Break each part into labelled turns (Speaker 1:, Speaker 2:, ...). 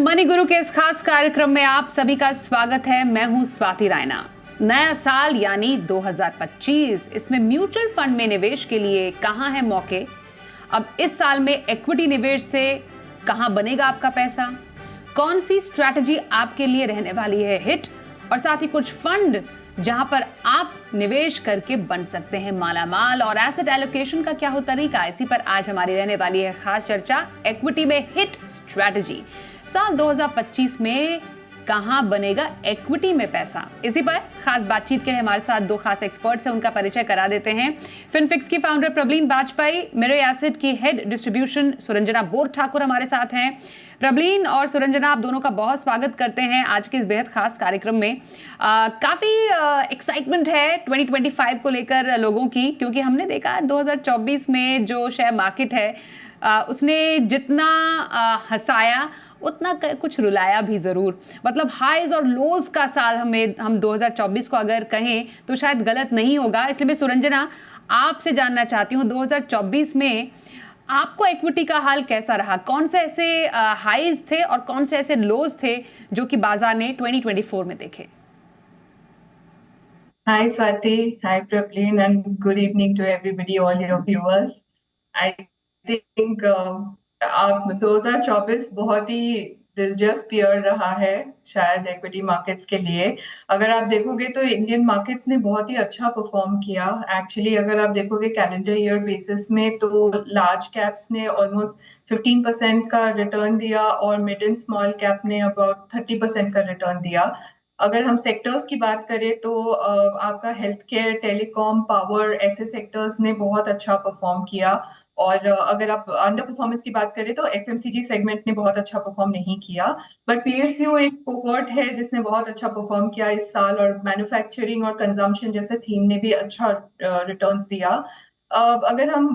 Speaker 1: Money गुरु के इस खास कार्यक्रम में आप सभी का स्वागत है। मैं हूं स्वाति रायना। नया साल यानी 2025, इसमें म्यूचुअल फंड में निवेश के लिए कहां है मौके? अब इस साल में इक्विटी निवेश से कहां बनेगा आपका पैसा? कौन सी स्ट्रैटेजी आपके लिए रहने वाली है हिट? और साथ ही कुछ फंड जहां पर आप निवेश करके बन सकते हैं मालामाल, और एसेट एलोकेशन का क्या हो तरीका, इसी पर आज हमारी रहने वाली है खास चर्चा। इक्विटी में हिट स्ट्रैटेजी, साल 2025 में कहां बनेगा इक्विटी में पैसा, इसी पर खास बातचीत के लिए हमारे साथ दो खास एक्सपर्ट्स हैं, उनका परिचय करा देते हैं। फिनफिक्स की founder Prableen Vajpayee, mirror asset की head distribution Suranjana bore Thakur हमारे साथ हैं। प्रबलीन और सुरंजना, आप दोनों का बहुत स्वागत करते हैं आज के इस बेहद खास कार्यक्रम में। काफी एक्साइटमेंट है 2025 को लेकर लोगों की, क्योंकि हमने देखा 2024 में जो शेयर मार्केट है उसने जितना हंसाया उतना कुछ रुलाया भी ज़रूर। मतलब हाईज और लोज का साल हम 2024 को अगर कहें तो शायद गलत नहीं होगा। इसलिए मैं सुरंजना आपसे जानना चाहती हूँ, 2024 में आपको इक्विटी का हाल कैसा रहा? कौन से ऐसे हाईज थे और कौन से ऐसे लोज थे जो कि बाजार ने 2024 में देखे?
Speaker 2: Hi Swati, hi Pravleen, and good evening to everybody, all your viewers. I think आप 2024 बहुत ही दिलचस्प ईयर रहा है शायद इक्विटी मार्केट्स के लिए। अगर आप देखोगे तो इंडियन मार्केट्स ने बहुत ही अच्छा परफॉर्म किया। एक्चुअली अगर आप देखोगे कैलेंडर ईयर बेसिस में तो लार्ज कैप्स ने ऑलमोस्ट 15% का रिटर्न दिया और मिड एंड स्मॉल कैप ने अबाउट 30% का रिटर्न दिया। अगर हम सेक्टर्स की बात करें तो आपका हेल्थ केयर, टेलीकॉम, पावर, ऐसे सेक्टर्स ने बहुत अच्छा परफॉर्म किया। और अगर आप अंडर परफॉर्मेंस की बात करें तो एफएमसीजी सेगमेंट ने बहुत अच्छा परफॉर्म नहीं किया। बट पीएसयू एक कोहॉर्ट है जिसने बहुत अच्छा परफॉर्म किया इस साल, और मैन्युफैक्चरिंग और कंजम्पशन जैसे थीम ने भी अच्छा रिटर्न्स दिया। अगर हम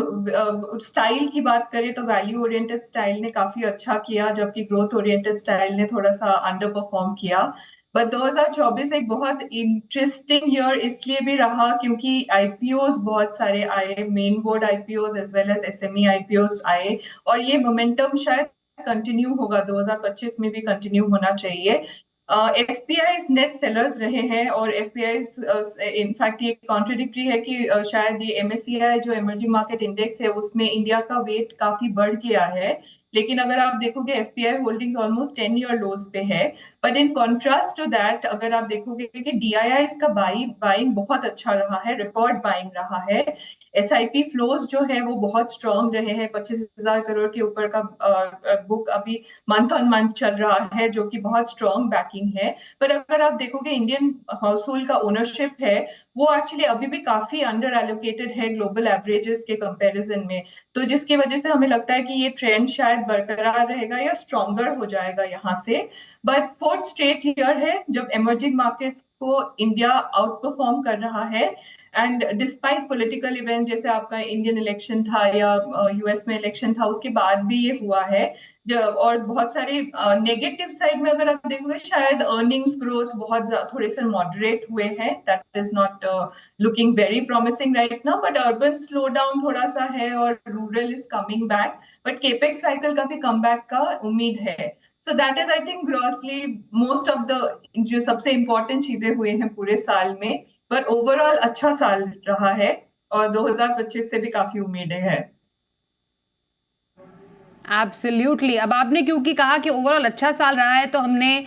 Speaker 2: स्टाइल की बात करें तो वैल्यू ओरिएंटेड स्टाइल ने काफी अच्छा किया, जबकि ग्रोथ ओरिएंटेड स्टाइल ने थोड़ा सा अंडर परफॉर्म किया। बट 2024 एक बहुत इंटरेस्टिंग ईयर इसलिए भी रहा क्योंकि आईपीओज बहुत सारे आए, main board IPOs as well as SME IPOs आए, और ये मोमेंटम शायद कंटिन्यू होगा, 2025 में भी कंटिन्यू होना चाहिए। एफपीआईज नेट सेलर्स रहे हैं, और एफपीआईज इनफैक्ट ये कॉन्ट्रडिक्टरी है कि शायद ये एमएससीआई जो इमर्जिंग मार्केट इंडेक्स है उसमें इंडिया का वेट काफी बढ़ गया है। लेकिन अगर आप देखोगे FPI holdings almost 10 year lows पे है। But in contrast to that अगर आप देखोगे कि डीआईआई का बाइंग बहुत अच्छा रहा है, रिकॉर्ड बाइंग रहा है। एसआईपी फ्लोज जो है वो बहुत स्ट्रांग रहे हैं, 25,000 करोड़ के ऊपर का बुक अभी मंथ ऑन मंथ चल रहा है, जो कि बहुत स्ट्रांग बैकिंग है। पर अगर आप देखोगे इंडियन हाउस होल्ड का ओनरशिप है वो एक्चुअली अभी भी काफी अंडर एलोकेटेड है ग्लोबल एवरेजेस के कंपैरिजन में। तो जिसकी वजह से हमें लगता है कि ये ट्रेंड शायद बरकरार रहेगा या स्ट्रॉन्गर हो जाएगा यहाँ से। बट फोर्थ स्ट्रेट ईयर है जब इमर्जिंग मार्केट्स को इंडिया आउट परफॉर्म कर रहा है। एंड डिस्पाइट पॉलिटिकल इवेंट जैसे आपका इंडियन इलेक्शन था या यूएस में इलेक्शन था, उसके बाद भी ये हुआ है। और बहुत सारे नेगेटिव साइड में अगर आप देखोगे शायद अर्निंग्स ग्रोथ बहुत थोड़े से मॉडरेट हुए हैं, that is not looking very promising right now. But urban slow down थोड़ा सा है और rural is coming back, but capex cycle का भी कम बैक का उम्मीद है। So that is I think grossly most of the जो सबसे इंपॉर्टेंट चीजें हुए हैं पूरे साल में। पर ओवरऑल अच्छा साल रहा है और 2025 से भी काफी उम्मीदें हैं।
Speaker 1: एब्सोल्युटली। अब आपने क्योंकि कहा कि ओवरऑल अच्छा साल रहा है तो हमने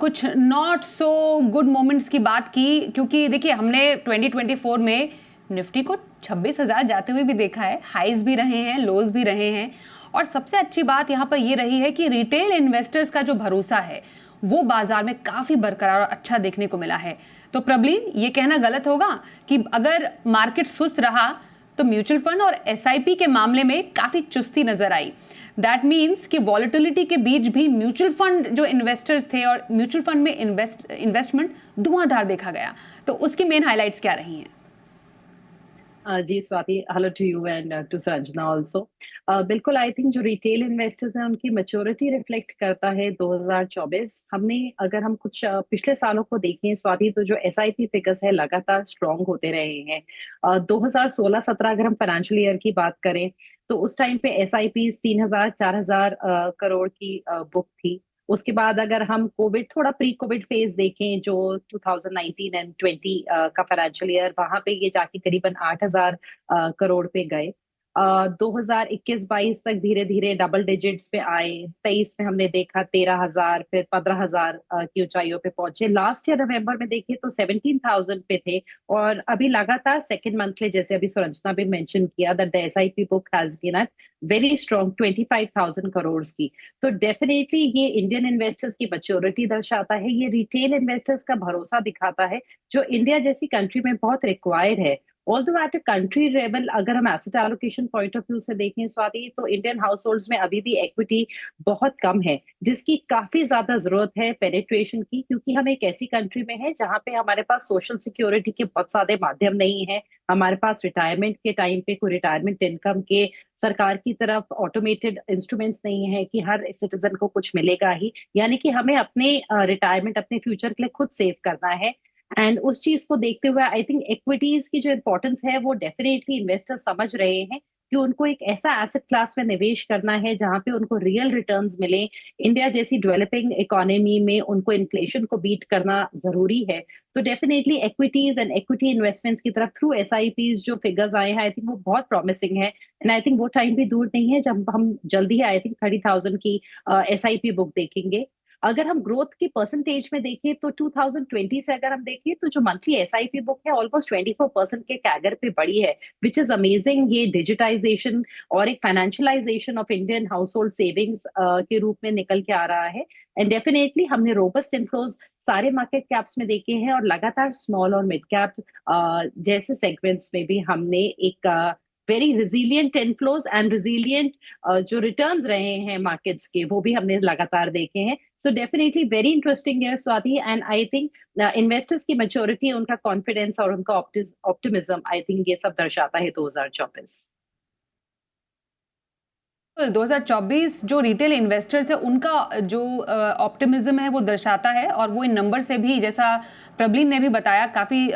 Speaker 1: कुछ नॉट सो गुड मोमेंट्स की बात की, क्योंकि देखिए हमने 2024 में निफ्टी को 26,000 जाते हुए भी देखा है, हाईज भी रहे हैं, लोज भी रहे हैं। और सबसे अच्छी बात यहाँ पर ये रही है कि रिटेल इन्वेस्टर्स का जो भरोसा है वो बाजार में काफ़ी बरकरार और अच्छा देखने को मिला है। तो प्रबलीन, ये कहना गलत होगा कि अगर मार्केट सुस्त रहा तो म्यूचुअल फंड और एसआईपी के मामले में काफ़ी चुस्ती नजर आई। दैट मीन्स कि वॉलेटिलिटी के बीच भी म्यूचुअल फंड जो इन्वेस्टर्स थे और म्यूचुअल फंड में इन्वेस्टमेंट धुआंधार देखा गया। तो उसकी मेन हाइलाइट्स क्या रही हैं?
Speaker 3: जी Swati, hello to you and to Sanjana also. बिल्कुल, आई थिंक जो रिटेल इन्वेस्टर्स हैं उनकी मैच्योरिटी रिफ्लेक्ट करता है 2024। हमने अगर हम कुछ पिछले सालों को देखें स्वाति, तो जो एसआईपी फिगर्स है लगातार स्ट्रॉन्ग होते रहे हैं। 2016-17 अगर हम फाइनेंशियल ईयर की बात करें तो उस टाइम पे एसआईपी 3,000-4,000 करोड़ की बुक थी। उसके बाद अगर हम कोविड, थोड़ा प्री कोविड फेज देखें जो 2019 एंड 20 का फाइनेंशियल ईयर, वहां पे ये जाके करीबन 8,000 करोड़ पे गए। 2021-22 तक धीरे धीरे डबल डिजिट्स पे आए। 23 में हमने देखा 13,000, फिर 15,000 की ऊंचाइयों पे पहुंचे। लास्ट ईयर नवंबर में देखिए तो 17,000 पे थे। और अभी लगातार सेकेंड मंथली, जैसे अभी सुरंजना भी मेंशन किया, that the SIP book has been at very strong 25,000 crore की। तो डेफिनेटली ये इंडियन इन्वेस्टर्स की मैच्योरिटी दर्शाता है, ये रिटेल इन्वेस्टर्स का भरोसा दिखाता है, जो इंडिया जैसी कंट्री में बहुत रिक्वायर्ड है। Although at a country level अगर हम asset allocation point of view से देखें स्वाति, तो इंडियन हाउस होल्ड्स में अभी भी इक्विटी बहुत कम है, जिसकी काफी ज्यादा जरूरत है पेनिट्रेशन की, क्योंकि हम एक ऐसी कंट्री में है जहां पे हमारे पास सोशल सिक्योरिटी के बहुत सारे माध्यम नहीं है। हमारे पास रिटायरमेंट के टाइम पे कोई रिटायरमेंट इनकम के सरकार की तरफ ऑटोमेटेड इंस्ट्रूमेंट्स नहीं है कि हर सिटीजन को कुछ मिलेगा ही, यानी कि हमें अपने रिटायरमेंट, अपने फ्यूचर के लिए खुद सेव करना है। एंड उस चीज को देखते हुए आई थिंक इक्विटीज की जो इंपॉर्टेंस है वो डेफिनेटली इन्वेस्टर समझ रहे हैं कि उनको एक ऐसा एसेट क्लास में निवेश करना है जहां पे उनको रियल रिटर्न्स मिले। इंडिया जैसी डेवलपिंग इकोनॉमी में उनको इन्फ्लेशन को बीट करना जरूरी है। तो definitely equities and equity investments की तरफ थ्रू एसआईपीज जो फिगर्स आए हैं, आई थिंक वो बहुत प्रॉमिसिंग है। एंड आई थिंक वो टाइम भी दूर नहीं है जब हम जल्दी ही आई थिंक 30,000 की एसआईपी बुक देखेंगे। अगर हम ग्रोथ की परसेंटेज में देखें तो 2020 से अगर हम देखें तो जो मंथली एसआईपी बुक है ऑलमोस्ट 24% के कैगर पे बढ़ी है, विच इज अमेजिंग। ये डिजिटाइजेशन और एक financialisation of Indian house hold savings के रूप में निकल के आ रहा है। एंड डेफिनेटली हमने रोबस्ट इनफ्लोज सारे मार्केट कैप्स में देखे हैं, और लगातार स्मॉल और मिड कैप जैसे सेगमेंट्स में भी हमने एक very resilient inflows and resilient जो रिटर्न्स रहे हैं मार्केट्स के, वो भी हमने लगातार देखे हैं। So definitely very interesting year Swati. And I think investors की मैच्योरिटी, उनका कॉन्फिडेंस और उनका ऑप्टिमिज्म, आई थिंक ये सब दर्शाता है 2024।
Speaker 1: 2024 जो रिटेल इन्वेस्टर्स है उनका जो ऑप्टिमिज्म है वो दर्शाता है, और वो इन नंबर से भी, जैसा प्रबलीन ने भी बताया, काफ़ी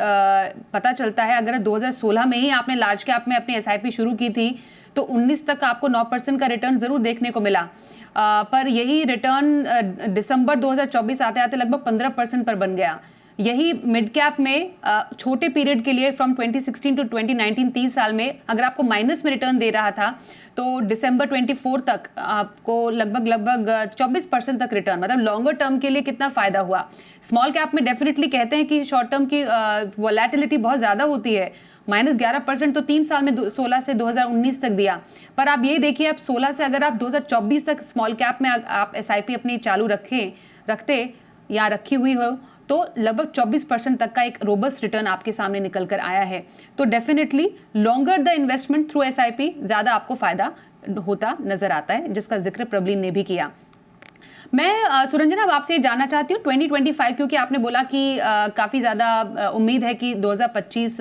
Speaker 1: पता चलता है। अगर 2016 में ही आपने लार्ज कैप में अपनी एसआईपी शुरू की थी तो 19 तक आपको 9% का रिटर्न ज़रूर देखने को मिला, पर यही रिटर्न दिसंबर 2024 आते आते लगभग 15% पर बन गया। यही मिड कैप में छोटे पीरियड के लिए फ्रॉम 2016 टू 2019 3 साल में अगर आपको माइनस में रिटर्न दे रहा था, तो दिसंबर 24 तक आपको लगभग 24% तक रिटर्न, मतलब लॉन्गर टर्म के लिए कितना फायदा हुआ। स्मॉल कैप में डेफिनेटली कहते हैं कि शॉर्ट टर्म की वोलेटिलिटी बहुत ज़्यादा होती है, -11% तो 3 साल में 16 से 2019 तक दिया। पर आप ये देखिए, अब 16 से अगर आप 2024 तक स्मॉल कैप में आप एसआईपी अपनी चालू रखते या रखी हुई हो, तो लगभग 24% तक का एक रोबस्ट रिटर्न आपके सामने निकल कर आया है। तो definitely longer the investment through SIP ज़्यादा आपको फायदा होता नजर आता है, जिसका जिक्र प्रबलीन ने भी किया। मैं सुरंजना अब आपसे जानना चाहती हूँ 2025, क्योंकि आपने बोला कि काफ़ी ज़्यादा उम्मीद है कि 2025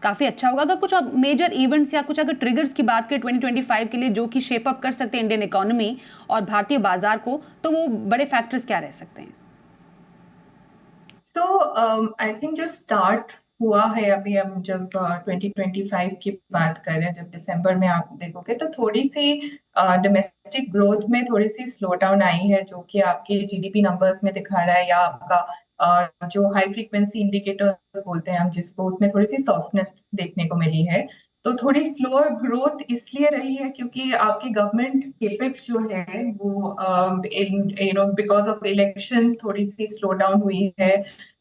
Speaker 1: काफ़ी अच्छा होगा। अगर कुछ मेजर इवेंट्स या कुछ अगर ट्रिगर्स की बात करें 2025 के लिए जो कि शेप अप कर सकते हैं इंडियन इकोनॉमी और भारतीय बाजार को, तो वो बड़े फैक्टर्स क्या रह सकते हैं?
Speaker 2: सो आई थिंक जो स्टार्ट हुआ है अभी, हम जब 2025 की बात कर रहे हैं, जब दिसंबर में आप देखोगे तो थोड़ी सी डोमेस्टिक ग्रोथ में थोड़ी सी स्लो डाउन आई है, जो कि आपके जीडीपी नंबर्स में दिखा रहा है, या आपका जो हाई फ्रीक्वेंसी इंडिकेटर्स बोलते हैं हम जिसको, उसमें थोड़ी सी सॉफ्टनेस देखने को मिली है। तो थोड़ी स्लोअर ग्रोथ इसलिए रही है क्योंकि आपकी गवर्नमेंट केपेक्स जो है वो बिकॉज ऑफ इलेक्शंस थोड़ी सी स्लो डाउन हुई है।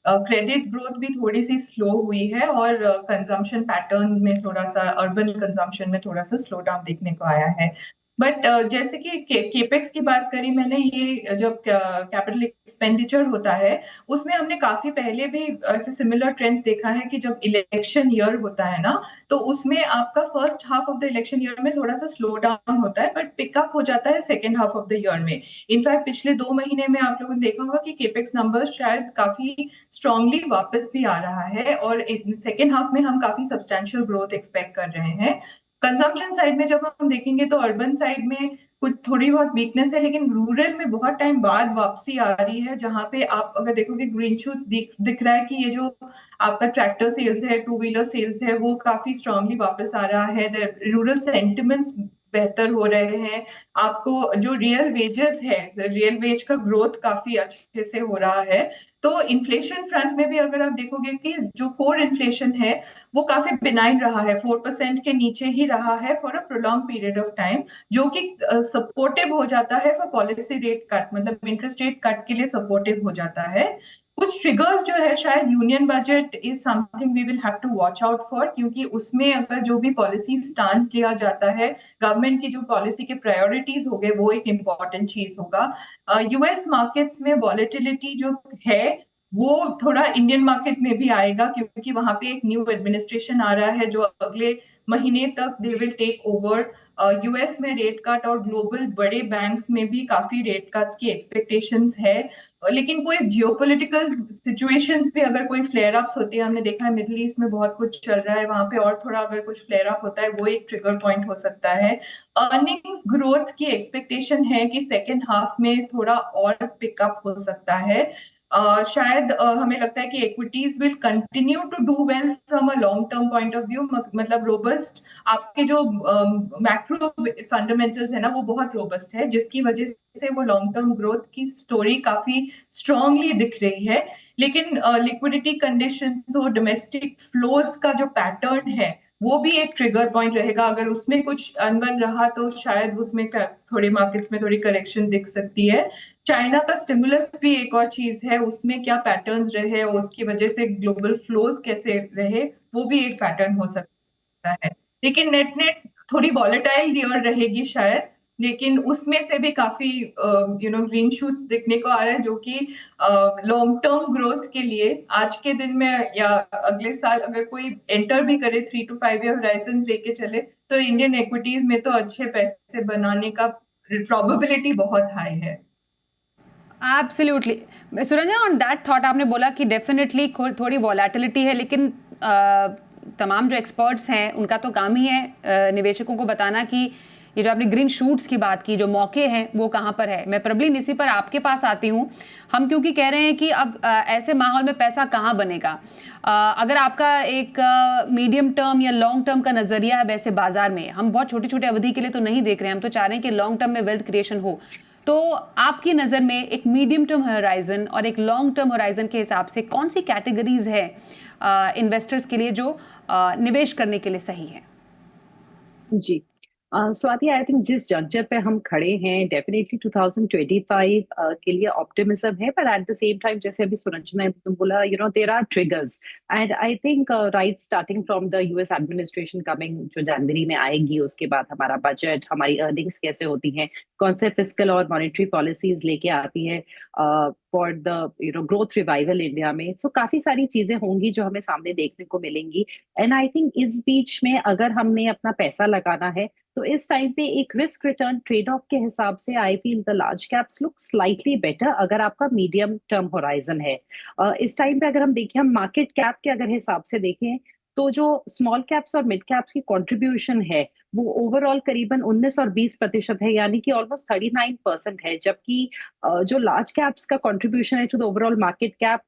Speaker 2: क्रेडिट ग्रोथ भी थोड़ी सी स्लो हुई है, और कंजम्पशन पैटर्न में थोड़ा सा, अर्बन कंजम्पशन में थोड़ा सा स्लो डाउन देखने को आया है। बट जैसे कि केपेक्स की बात करी मैंने, ये जब कैपिटल एक्सपेंडिचर होता है उसमें हमने काफी पहले भी ऐसे सिमिलर ट्रेंड्स देखा है कि जब इलेक्शन ईयर होता है ना, तो उसमें आपका first half of the election year में थोड़ा सा स्लो डाउन होता है, बट पिकअप हो जाता है second half of the year में। इनफैक्ट पिछले 2 महीने में आप लोगों ने देखा होगा कि केपेक्स नंबर्स शायद काफी स्ट्रांगली वापस भी आ रहा है, और सेकेंड हाफ में हम काफी सब्सटैंशियल ग्रोथ एक्सपेक्ट कर रहे हैं। कंजम्पशन साइड में जब हम देखेंगे तो अर्बन साइड में कुछ थोड़ी बहुत वीकनेस है, लेकिन रूरल में बहुत टाइम बाद वापसी आ रही है, जहां पे आप अगर देखोगे ग्रीन शूट्स दिख रहा है कि ये जो आपका ट्रैक्टर सेल्स है, टू व्हीलर सेल्स है, वो काफी स्ट्रांगली वापस आ रहा है। रूरल सेंटिमेंट्स बेहतर हो रहे हैं, आपको जो रियल वेजेस है, रियल वेज का ग्रोथ काफी अच्छे से हो रहा है। तो इन्फ्लेशन फ्रंट में भी अगर आप देखोगे कि जो कोर इन्फ्लेशन है वो काफी बिनाइन रहा है, 4% के नीचे ही रहा है for a prolong period of time, जो कि सपोर्टिव हो जाता है फॉर पॉलिसी रेट कट, मतलब इंटरेस्ट रेट कट के लिए सपोर्टिव हो जाता है। कुछ ट्रिगर्स जो है, शायद union budget is something we will have to watch out for, क्योंकि उसमें अगर जो भी पॉलिसी स्टांस लिया जाता है, गवर्नमेंट की जो पॉलिसी के प्रायोरिटीज हो गए, वो एक इम्पॉर्टेंट चीज होगा। यूएस मार्केट्स में वॉलेटिलिटी जो है वो थोड़ा इंडियन मार्केट में भी आएगा, क्योंकि वहां पे एक न्यू एडमिनिस्ट्रेशन आ रहा है जो अगले महीने तक they will take over. US में रेट कट और ग्लोबल बड़े बैंक्स में भी काफी रेट कट्स की एक्सपेक्टेशंस है। लेकिन कोई जियोपॉलिटिकल सिचुएशंस भी अगर कोई फ्लेयर अप्स होती है, हमने देखा है मिडिल ईस्ट में बहुत कुछ चल रहा है वहां पे, और थोड़ा अगर कुछ फ्लेयर अप होता है वो एक ट्रिगर पॉइंट हो सकता है। अर्निंग्स ग्रोथ की एक्सपेक्टेशन है कि सेकेंड हाफ में थोड़ा और पिकअप हो सकता है। शायद हमें लगता है कि equities will continue to do well from a long term point of view, मतलब रोबस्ट आपके जो मैक्रो फंडामेंटल्स है ना वो बहुत रोबस्ट है, जिसकी वजह से वो लॉन्ग टर्म ग्रोथ की स्टोरी काफी स्ट्रांगली दिख रही है। लेकिन लिक्विडिटी कंडीशंस और डोमेस्टिक फ्लोज का जो पैटर्न है वो भी एक ट्रिगर पॉइंट रहेगा। अगर उसमें कुछ अनबन रहा तो शायद उसमें थोड़ी मार्केट्स में थोड़ी करेक्शन दिख सकती है। चाइना का स्टिमुलस भी एक और चीज है, उसमें क्या पैटर्न्स रहे और उसकी वजह से ग्लोबल फ्लोज कैसे रहे, वो भी एक पैटर्न हो सकता है। लेकिन नेट नेट थोड़ी वॉलेटाइल ईयर रहेगी शायद, लेकिन उसमें से भी काफी ग्रीन शूट्स दिखने को आ रहे हैं, जो कि लॉन्ग टर्म ग्रोथ के लिए आज के दिन में या अगले साल अगर कोई एंटर भी करे 3 to 5 ईयर होराइजन लेके चले, तो इंडियन इक्विटीज में तो अच्छे पैसे बनाने का प्रोबेबिलिटी बहुत हाई है।
Speaker 1: Absolutely. Suranjana, on that thought, आपने बोला कि डेफिनेटली थोड़ी वॉलेटिलिटी है, लेकिन तमाम जो एक्सपर्ट्स हैं उनका तो काम ही है निवेशकों को बताना कि ये जो आपने ग्रीन शूट्स की बात की, जो मौके हैं वो कहाँ पर है। मैं प्रबलिन इसी पर आपके पास आती हूँ। हम क्योंकि कह रहे हैं कि अब ऐसे माहौल में पैसा कहाँ बनेगा। अगर आपका एक मीडियम टर्म या लॉन्ग टर्म का नजरिया है वैसे बाजार में, हम बहुत छोटी छोटी अवधि के लिए तो नहीं देख रहे हैं, हम तो चाह रहे हैं कि लॉन्ग टर्म में वेल्थ क्रिएशन हो। तो आपकी नज़र में एक मीडियम टर्म होराइजन और एक लॉन्ग टर्म होराइजन के हिसाब से कौन सी कैटेगरीज है इन्वेस्टर्स के लिए जो निवेश करने के लिए सही है?
Speaker 3: जी, स्वाति, आई थिंक जिस जंक्चर पे हम खड़े हैं डेफिनेटली 2025 के लिए ऑप्टिमिज्म है, पर एट द सेम टाइम जैसे अभी सुरंजना ने बोला, there are triggers, and I think right starting from the US administration coming, जो जनवरी में आएगी, उसके बाद हमारा बजट, हमारी अर्निंग्स कैसे होती हैं, कौन से फिस्कल और मॉनेटरी पॉलिसीज लेके आती है for the growth revival India में। सो काफी सारी चीजें होंगी जो हमें सामने देखने को मिलेंगी। एंड आई थिंक इस बीच में अगर हमने अपना पैसा लगाना है तो इस टाइम पे एक रिस्क रिटर्न ट्रेड ऑफ के हिसाब से I feel the large caps look slightly better अगर आपका मीडियम टर्म होराइजन है। इस टाइम पे अगर हम देखें, हम मार्केट कैप के अगर हिसाब से देखें, तो जो स्मॉल कैप्स और मिड कैप्स की कंट्रीब्यूशन है वो ओवरऑल करीबन 19 और 20% है, यानी कि ऑलमोस्ट 39% है, जबकि जो लार्ज कैप्स का कंट्रीब्यूशन है to the overall market cap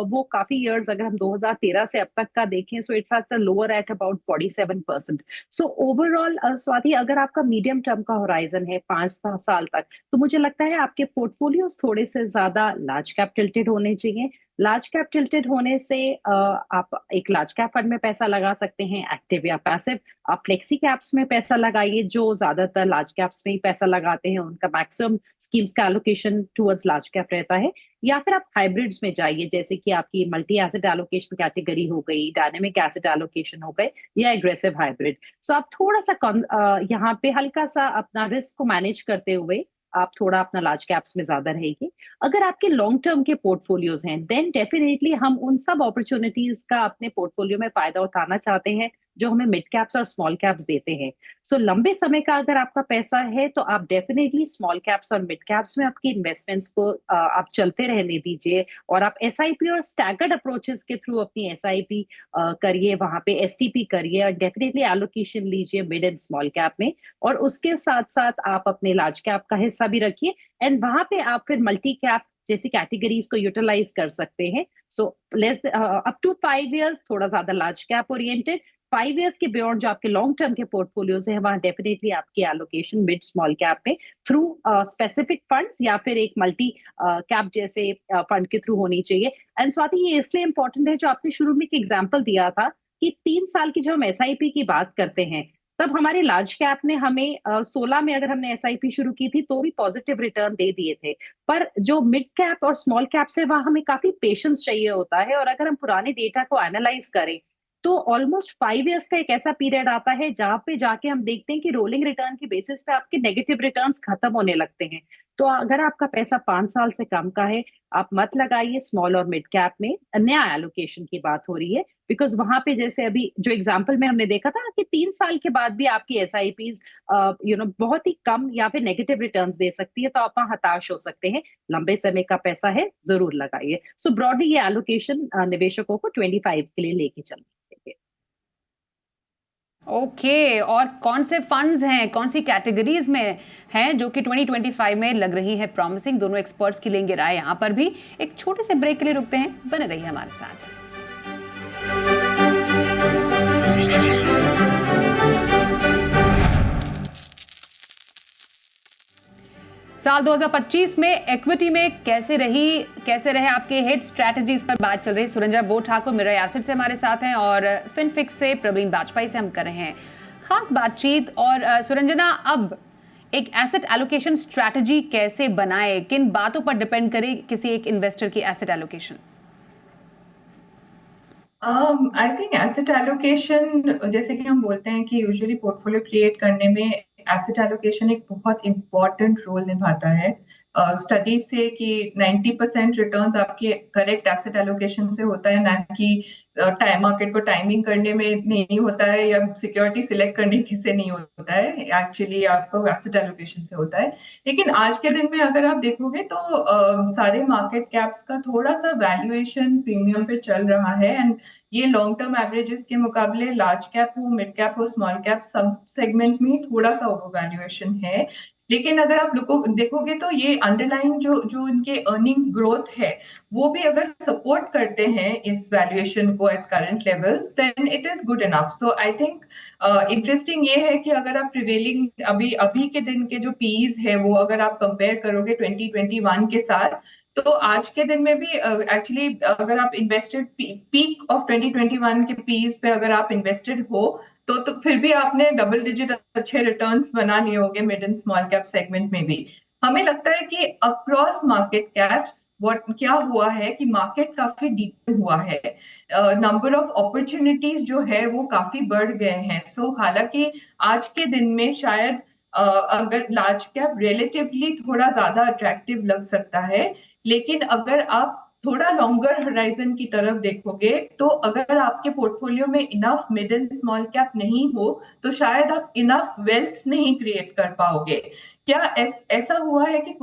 Speaker 3: वो काफी इयर्स, अगर हम 2013 से अब तक का देखें, so it's at lower at about 47%। So overall Swati, अगर आपका मीडियम टर्म का होराइजन है 5 साल तक, तो मुझे लगता है आपके पोर्टफोलियोज थोड़े से ज्यादा लार्ज कैप टिल्टेड होने चाहिए। लार्ज कैप टिल्टेड होने से आप एक लार्ज कैप फंड में पैसा लगा सकते हैं, एक्टिव या पैसिव। आप फ्लेक्सी कैप्स में पैसा लगाइए, जो ज्यादातर लार्ज कैप्स में ही पैसा लगाते हैं, उनका मैक्सिमम स्कीम्स का एलोकेशन टुवर्ड्स लार्ज कैप रहता है। या फिर आप हाइब्रिड्स में जाइए, जैसे कि आपकी मल्टी एसेट एलोकेशन कैटेगरी हो गई, डायनेमिक एसेट एलोकेशन हो गए, या एग्रेसिव हाइब्रिड। सो आप थोड़ा सा यहाँ पे हल्का सा अपना रिस्क को मैनेज करते हुए आप थोड़ा अपना लार्ज कैप्स में ज्यादा रहेगी। अगर आपके लॉन्ग टर्म के पोर्टफोलियोज हैं, देन डेफिनेटली हम उन सब अपॉर्चुनिटीज का अपने पोर्टफोलियो में फायदा उठाना चाहते हैं जो हमें मिड कैप्स और स्मॉल कैप्स देते हैं। सो लंबे समय का अगर आपका पैसा है तो आप डेफिनेटली स्मॉल कैप्स और मिड कैप्स में आपकी इन्वेस्टमेंट्स को आप चलते रहने दीजिए, और आप एसआईपी और स्टैगर्ड अप्रोचेस के थ्रू अपनी एसआईपी करिए, वहां पे एसटीपी करिए, और डेफिनेटली एलोकेशन लीजिए मिड एंड स्मॉल कैप में, और उसके साथ साथ आप अपने लार्ज कैप का हिस्सा भी रखिए, एंड वहां पे आप फिर मल्टी कैप जैसी कैटेगरीज को यूटिलाइज कर सकते हैं। So less up to 5 years थोड़ा ज्यादा लार्ज कैप ओरिएंटेड, 5 years के बियॉन्ड जो आपके लॉन्ग टर्म के पोर्टफोलियोज है, वहां डेफिनेटली आपकी एलोकेशन मिड स्मॉल कैप में थ्रू स्पेसिफिक फंड्स या फिर एक मल्टी कैप जैसे फंड के थ्रू होनी चाहिए। एंड स्वाति, ये इसलिए इंपॉर्टेंट है, जो आपने शुरू में एक एग्जाम्पल दिया था कि 3 साल की जब हम एसआईपी की बात करते हैं, तब हमारे लार्ज कैप ने हमें 16 में अगर हमने एसआईपी शुरू की थी तो भी पॉजिटिव रिटर्न दे दिए थे। पर जो मिड कैप और स्मॉल कैप से वहां हमें काफी पेशेंस चाहिए होता है, और अगर हम पुराने डेटा को एनालाइज करें तो ऑलमोस्ट 5 years का एक ऐसा पीरियड आता है जहां पे जाके हम देखते हैं कि रोलिंग रिटर्न की बेसिस पे आपके नेगेटिव रिटर्न्स खत्म होने लगते हैं। तो अगर आपका पैसा 5 साल से कम का है, आप मत लगाइए स्मॉल और मिड कैप में। नया एलोकेशन की बात हो रही है, बिकॉज वहां पे जैसे अभी जो एग्जांपल में हमने देखा था कि 3 साल के बाद भी आपकी एसआईपीज बहुत ही कम या फिर नेगेटिव रिटर्न्स दे सकती है, तो आप वहां हताश हो सकते हैं। लंबे समय का पैसा है, जरूर लगाइए। सो ब्रॉडली ये एलोकेशन निवेशकों को 25 के लिए लेके चलना चाहिए।
Speaker 1: ओके, और कौन से फंड्स हैं, कौन सी कैटेगरीज में हैं जो कि 2025 में लग रही है प्रॉमिसिंग? दोनों एक्सपर्ट्स की लेंगे राय यहाँ पर भी। एक छोटे से ब्रेक के लिए रुकते हैं, बने रहिए हमारे साथ। साल 2025 में इक्विटी में कैसे रहे आपके हिट स्ट्रैटेजीज पर बात चल रही। Suranjana bore Thakur mirror asset से हमारे साथ हैं और फिनफिक्स से प्रवीण वाजपेयी से हम कर रहे हैं खास बातचीत। और सुरंजना, अब एक एसेट एलोकेशन स्ट्रैटेजी कैसे बनाए, किन बातों पर डिपेंड करे किसी एक इन्वेस्टर की asset allocation?
Speaker 2: I think asset allocation, जैसे कि हम बोलते हैं कि यूजुअली पोर्टफोलियो क्रिएट करने में एसेट एलोकेशन एक बहुत इंपॉर्टेंट रोल निभाता है। स्टडीज से कि 90% रिटर्न्स आपके करेक्ट एसेट एलोकेशन से होता है, ना कि मार्केट को टाइमिंग करने में नहीं होता है या सिक्योरिटी सिलेक्ट करने की से नहीं होता है। एक्चुअली आपको एसेट एलोकेशन से होता है। लेकिन आज के दिन में अगर आप देखोगे तो सारे मार्केट कैप्स का थोड़ा सा वैल्यूएशन प्रीमियम पे चल रहा है, एंड ये लॉन्ग टर्म एवरेजेस के मुकाबले लार्ज कैप हो, मिड कैप हो, स्मॉल कैप, सब सेगमेंट में थोड़ा सा ओवर वैल्यूएशन है। लेकिन अगर आप देखोगे तो ये अंडरलाइन जो इनके अर्निंग्स ग्रोथ है वो भी अगर सपोर्ट करते हैं इस वैल्यूएशन को at current levels, then it is good enough. So I think interesting ये है कि अगर आप प्रिवेलिंग अभी के दिन के जो पीईज है वो अगर आप कंपेयर करोगे 2021 के साथ, तो आज के दिन में भी एक्चुअली अगर आप इन्वेस्टेड पीक ऑफ 2021 के पीईज पे अगर आप इन्वेस्टेड हो तो फिर भी आपने डबल डिजिट अच्छे रिटर्न्स बना लिए होंगे mid and small cap segment में भी। हमें लगता है कि अक्रॉस मार्केट कैप्स क्या हुआ है कि मार्केट काफी डीप हुआ है, नंबर ऑफ अपॉर्चुनिटीज जो है वो काफी बढ़ गए हैं। सो हालांकि आज के दिन में शायद अगर लार्ज कैप रिलेटिवली थोड़ा ज्यादा अट्रैक्टिव लग सकता है, लेकिन अगर आप थोड़ा लॉन्गर होराइजन की तरफ देखोगे तो अगर आपके पोर्टफोलियो में enough mid and small cap नहीं हो तो शायद आप इनफ वेल्थ नहीं क्रिएट कर पाओगे। क्या ऐसा हुआ है कि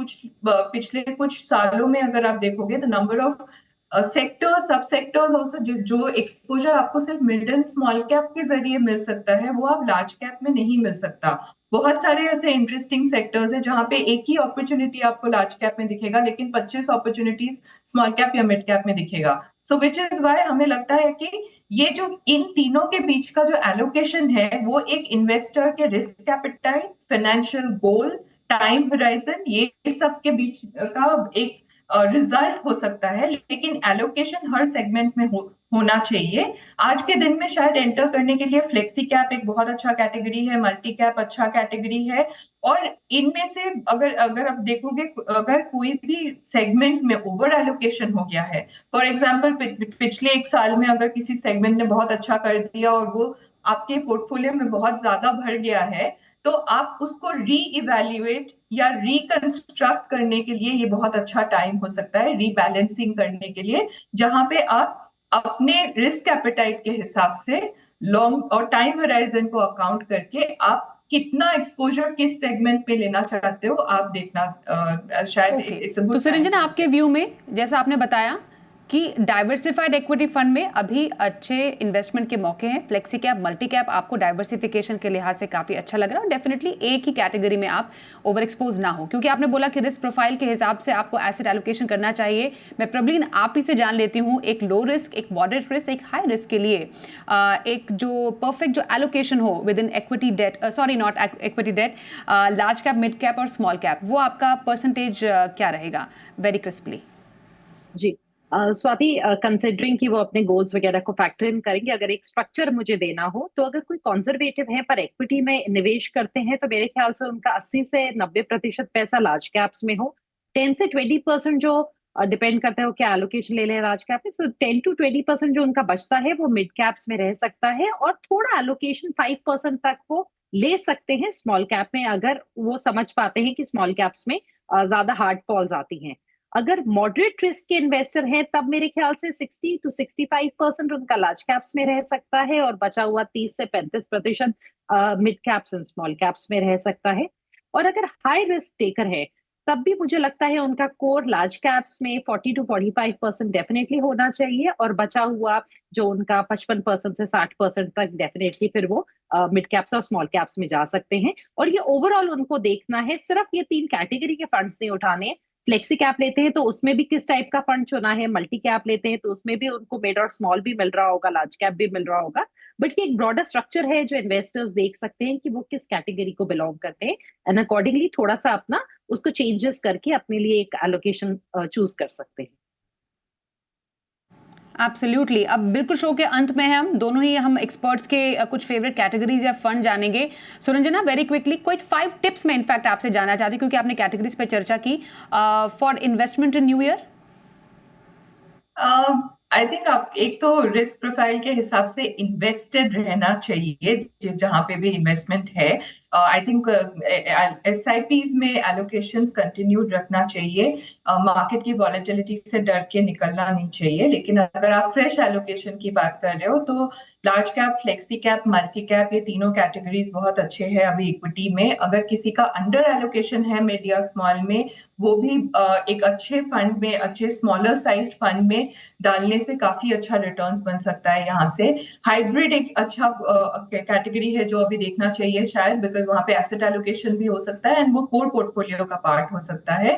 Speaker 2: पिछले कुछ सालों में अगर आप देखोगे तो नंबर ऑफ सेक्टर्स, सब सेक्टर्स ऑल्सो जो एक्सपोजर आपको सिर्फ मिड एंड स्मॉल कैप के जरिए मिल सकता है वो आप लार्ज कैप में नहीं मिल सकता। बहुत सारे ऐसे इंटरेस्टिंग सेक्टर्स हैं जहां पे एक ही अपॉर्चुनिटी आपको लार्ज कैप में दिखेगा लेकिन 25 अपॉर्चुनिटीज स्मॉल कैप या मिड कैप में दिखेगा। सो विच इज वाई हमें लगता है कि ये जो इन तीनों के बीच का जो एलोकेशन है वो एक इन्वेस्टर के risk capacity, financial goal, time horizon, ये सब के बीच का एक रिजल्ट हो सकता है, लेकिन एलोकेशन हर सेगमेंट में होना चाहिए। आज के दिन में शायद एंटर करने के लिए फ्लेक्सी कैप एक बहुत अच्छा कैटेगरी है, मल्टी कैप अच्छा कैटेगरी है, और इनमें से अगर आप देखोगे अगर कोई भी सेगमेंट में ओवर एलोकेशन हो गया है, फॉर एग्जांपल पिछले एक साल में अगर किसी सेगमेंट ने बहुत अच्छा कर दिया और वो आपके पोर्टफोलियो में बहुत ज्यादा भर गया है, तो आप उसको रीइवैल्यूएट या रिकंस्ट्रक्ट करने के लिए ये बहुत अच्छा टाइम हो सकता है, रीबैलेंसिंग करने के लिए, जहां पे आप अपने रिस्क एपेटाइट के हिसाब से लॉन्ग और टाइम होराइजन को अकाउंट करके आप कितना एक्सपोजर किस सेगमेंट पे लेना चाहते हो आप देखना शायद
Speaker 1: इट्स अ गुड। तो सुरंजना, आपके व्यू में जैसा आपने बताया कि डाइवर्सिफाइड इक्विटी फंड में अभी अच्छे इन्वेस्टमेंट के मौके हैं। फ्लेक्सी कैप, मल्टी कैप आपको डाइवर्सिफिकेशन के लिहाज से काफ़ी अच्छा लग रहा है और डेफिनेटली एक ही कैटेगरी में आप ओवर एक्सपोज ना हो, क्योंकि आपने बोला कि रिस्क प्रोफाइल के हिसाब से आपको एसेट एलोकेशन करना चाहिए। मैं प्रबलीन आप ही से जान लेती हूँ, एक लो रिस्क, एक मॉडरेट रिस्क, एक हाई रिस्क के लिए एक जो परफेक्ट जो एलोकेशन हो with in equity debt, sorry not equity debt, large cap, mid cap और स्मॉल कैप, वो आपका परसेंटेज क्या रहेगा वेरी क्रिस्पली?
Speaker 3: जी स्वाति, कंसिडरिंग कि वो अपने गोल्स वगैरह को फैक्टर इन करेंगे, अगर एक स्ट्रक्चर मुझे देना हो तो अगर कोई कंजर्वेटिव है पर इक्विटी में निवेश करते हैं तो मेरे ख्याल से उनका 80 से 90% पैसा लार्ज कैप्स में हो, 10 से 20% जो डिपेंड करता है वो क्या एलोकेशन ले लें लार्ज कैप में, सो 10 to 20% जो उनका बचता है वो मिड कैप्स में रह सकता है और थोड़ा एलोकेशन 5% तक वो ले सकते हैं स्मॉल कैप में, अगर वो समझ पाते हैं कि स्मॉल कैप्स में ज्यादा हार्ड फॉल्स आती हैं। अगर मॉडरेट रिस्क के इन्वेस्टर हैं तब मेरे ख्याल से 60 to 65% उनका लार्ज कैप्स में रह सकता है और बचा हुआ 30 से 35% mid caps and small caps में रह सकता है। और अगर हाई रिस्क टेकर है तब भी मुझे लगता है उनका कोर लार्ज कैप्स में 40 to 45% डेफिनेटली होना चाहिए और बचा हुआ जो उनका 55% से 60% तक डेफिनेटली फिर वो मिड कैप्स और स्मॉल कैप्स में जा सकते हैं। और ये ओवरऑल उनको देखना है, सिर्फ ये 3 कैटेगरी के फंड्स नहीं उठाने हैं। फ्लेक्सी कैप लेते हैं तो उसमें भी किस टाइप का फंड चुना है, मल्टी कैप लेते हैं तो उसमें भी उनको मिड और स्मॉल भी मिल रहा होगा, लार्ज कैप भी मिल रहा होगा, बट ये एक ब्रॉडर स्ट्रक्चर है जो इन्वेस्टर्स देख सकते हैं कि वो किस कैटेगरी को बिलोंग करते हैं एंड अकॉर्डिंगली थोड़ा सा अपना उसको चेंजेस करके अपने लिए एक एलोकेशन चूज कर सकते हैं।
Speaker 1: एब्सोल्युटली। अब बिल्कुल शो के अंत में है, हम दोनों ही हम एक्सपर्ट्स के कुछ फेवरेट कैटेगरीज या फंड जानेंगे। सुरंजना, वेरी क्विकली कोई 5 टिप्स मैं इनफैक्ट आपसे जानना चाहती हूँ, क्योंकि आपने कैटेगरीज पे चर्चा की for investment in new year.
Speaker 2: I think आप एक तो रिस्क प्रोफाइल के हिसाब से इन्वेस्टेड रहना चाहिए जहां पे भी इन्वेस्टमेंट है। आई थिंक SIPs में एलोकेशंस कंटिन्यूड रखना चाहिए, मार्केट की वॉलेटिलिटी से डर के निकलना नहीं चाहिए। लेकिन अगर आप फ्रेश एलोकेशन की बात कर रहे हो तो large cap, flexi cap, multi cap, ये तीनों कैटेगरीज बहुत अच्छे हैं अभी इक्विटी में। अगर किसी का अंडर एलोकेशन है मिड या स्मॉल में, वो भी एक अच्छे फंड में, अच्छे स्मॉलर साइज्ड फंड में डालने से काफी अच्छा रिटर्न्स बन सकता है। यहाँ से हाइब्रिड एक अच्छा कैटेगरी है जो अभी देखना चाहिए शायद, बिकॉज वहां पे एसेट एलोकेशन भी हो सकता है एंड वो कोर पोर्टफोलियो का पार्ट हो सकता है।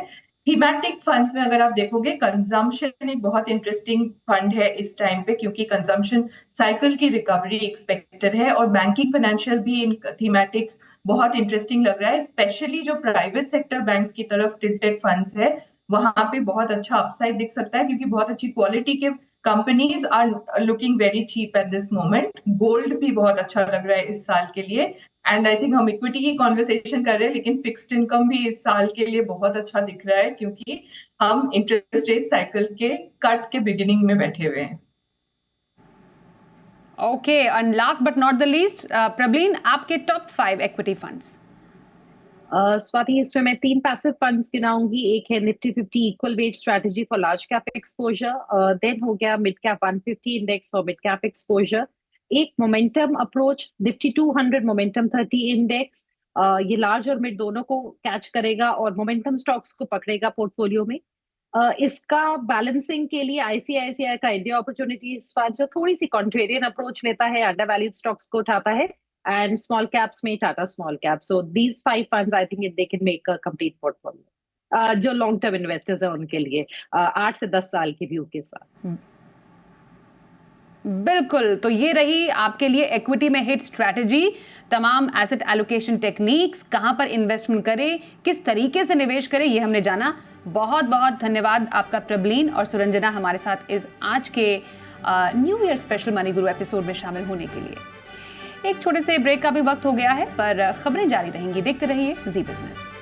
Speaker 2: थीमेटिक फंड्स में अगर आप देखोगे, कंजम्पशन एक बहुत इंटरेस्टिंग फंड है इस टाइम पे, क्योंकि कंजम्पशन साइकिल की रिकवरी एक्सपेक्टेड है और बैंकिंग फाइनेंशियल भी इन थीमेटिक्स बहुत इंटरेस्टिंग लग रहा है। स्पेशली जो प्राइवेट सेक्टर बैंक्स की तरफ टिल्टेड फंड्स है वहां पे बहुत अच्छा अपसाइड दिख सकता है, क्योंकि बहुत अच्छी क्वालिटी के companies are looking very cheap at this moment. Gold भी बहुत अच्छा लग रहा है इस साल के लिए। एंड आई थिंक हम इक्विटी की कॉन्वर्सेशन कर रहे हैं, लेकिन फिक्स्ड इनकम भी इस साल के लिए बहुत अच्छा दिख रहा है, क्योंकि हम इंटरेस्ट रेट साइकिल के कट के बिगिनिंग में बैठे हुए हैं।
Speaker 1: Okay, and last but not the least, Prabhleen, आपके टॉप 5 इक्विटी फंड्स।
Speaker 3: स्वाति, इसमें मैं 3 पैसिव फंड्स गिनाऊंगी। एक है Nifty 50 equal weight strategy for large cap exposure, then हो गया mid cap 150 index for mid cap exposure, एक momentum approach Nifty 200 momentum 30 index, ये लार्ज और मिड दोनों को कैच करेगा और मोमेंटम स्टॉक्स को पकड़ेगा पोर्टफोलियो में। इसका बैलेंसिंग के लिए ICICI का इंडिया अपॉर्चुनिटीज फंड जो थोड़ी सी कॉन्ट्रेरियन अप्रोच लेता है, अंडर वैल्यूड स्टॉक्स को उठाता है, and small caps में Tata small cap. So these 5 funds, I think they can make a complete portfolio. जो लॉन्ग टर्म इन्वेस्टर्स हैं उनके लिए 8 से 10 साल की व्यू के साथ।
Speaker 1: बिल्कुल, तो ये रही आपके लिए इक्विटी में हिट स्ट्रैटेजी, तमाम एसेट एलोकेशन टेक्निक्स, कहां पर इन्वेस्टमेंट करें, किस तरीके से निवेश करें, ये हमने जाना। बहुत बहुत धन्यवाद आपका प्रबलीन और सुरंजना हमारे साथ इस आज के न्यू ईयर स्पेशल मनी गुरु एपिसोड में शामिल होने के लिए। एक छोटे से ब्रेक का भी वक्त हो गया है, पर खबरें जारी रहेंगी। देखते रहिए जी बिजनेस।